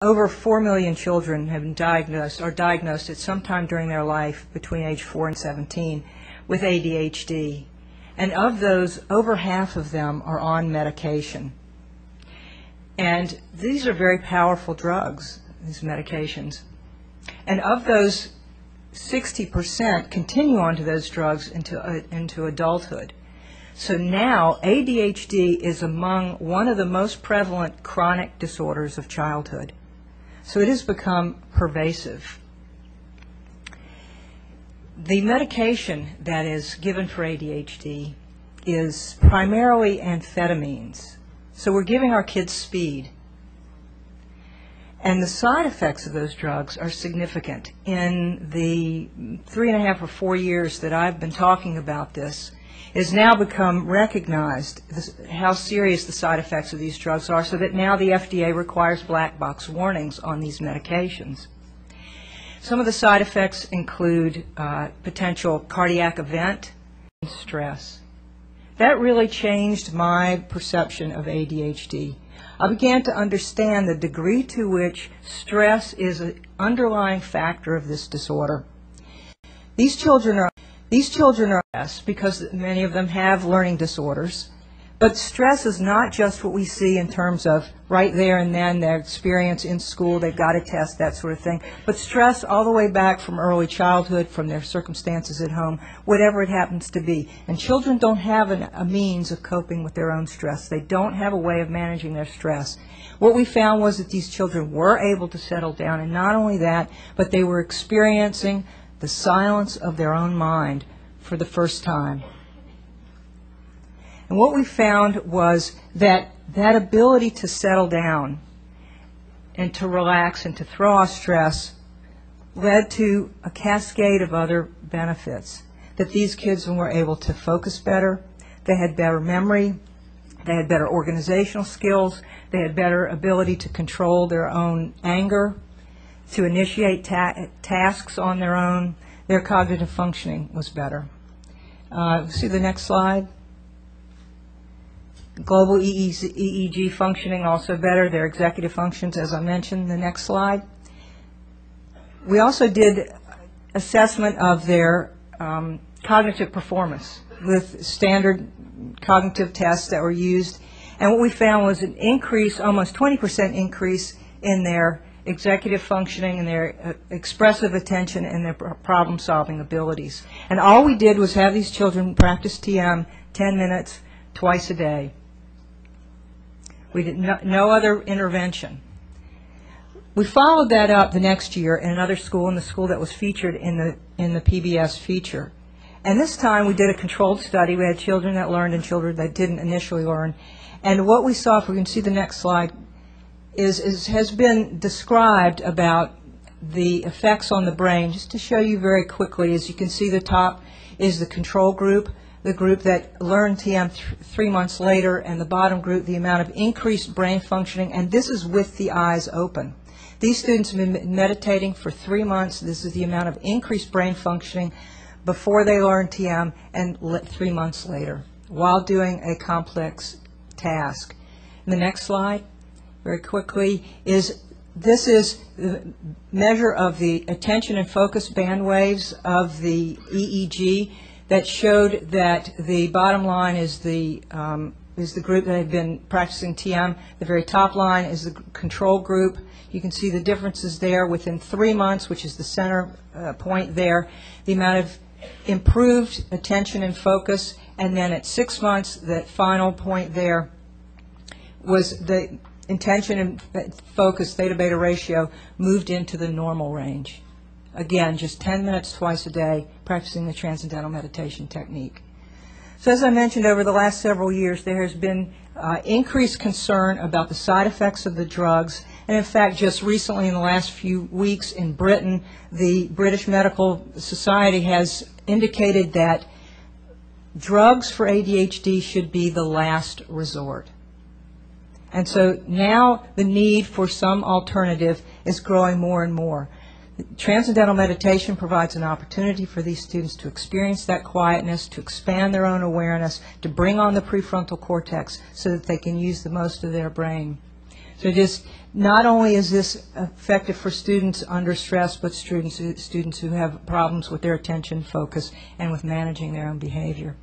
over 4 million children have been diagnosed or diagnosed at some time during their life between age 4 and 17 with ADHD. And of those, over half of them are on medication. And these are very powerful drugs, these medications. And of those, 60% continue on to those drugs into adulthood. So now ADHD is among one of the most prevalent chronic disorders of childhood. So it has become pervasive. The medication that is given for ADHD is primarily amphetamines. So we're giving our kids speed. And the side effects of those drugs are significant. In the 3.5 or 4 years that I've been talking about this, it has now become recognized how serious the side effects of these drugs are, so that now the FDA requires black box warnings on these medications. Some of the side effects include potential cardiac event and stress. That really changed my perception of ADHD. I began to understand the degree to which stress is an underlying factor of this disorder. These children are stressed because many of them have learning disorders. But stress is not just what we see in terms of right there and then their experience in school, they've got a test, that sort of thing. But stress all the way back from early childhood, from their circumstances at home, whatever it happens to be. And children don't have a means of coping with their own stress. They don't have a way of managing their stress. What we found was that these children were able to settle down, and not only that, but they were experiencing the silence of their own mind for the first time. And what we found was that that ability to settle down and to relax and to throw off stress led to a cascade of other benefits. That these kids were able to focus better, they had better memory, they had better organizational skills, they had better ability to control their own anger, to initiate tasks on their own. Their cognitive functioning was better. See the next slide? Global EEG functioning also better. Their executive functions, as I mentioned, the next slide. We also did assessment of their cognitive performance with standard cognitive tests that were used. And what we found was an increase, almost 20% increase in their executive functioning and their expressive attention and their problem-solving abilities. And all we did was have these children practice TM 10 minutes twice a day. We did no other intervention. We followed that up the next year in another school, in the school that was featured in the PBS feature. And this time we did a controlled study. We had children that learned and children that didn't initially learn. And what we saw, if we can see the next slide, has been described about the effects on the brain. Just to show you very quickly, as you can see, the top is the control group, the group that learned TM 3 months later, and the bottom group, the amount of increased brain functioning, and this is with the eyes open. These students have been meditating for 3 months. This is the amount of increased brain functioning before they learned TM and 3 months later, while doing a complex task. And the next slide, very quickly, this is the measure of the attention and focus band waves of the EEG that showed that the bottom line is the group that had been practicing TM. The very top line is the control group. You can see the differences there within 3 months, which is the center point there, the amount of improved attention and focus, and then at 6 months, that final point there was the intention and focus theta-beta ratio moved into the normal range. Again, just 10 minutes twice a day, practicing the Transcendental Meditation technique. So as I mentioned, over the last several years, there has been increased concern about the side effects of the drugs. And in fact, just recently in the last few weeks in Britain, the British Medical Society has indicated that drugs for ADHD should be the last resort. And so now the need for some alternative is growing more and more. Transcendental meditation provides an opportunity for these students to experience that quietness, to expand their own awareness, to bring on the prefrontal cortex so that they can use the most of their brain. So just, not only is this effective for students under stress, but students who have problems with their attention, focus, and with managing their own behavior.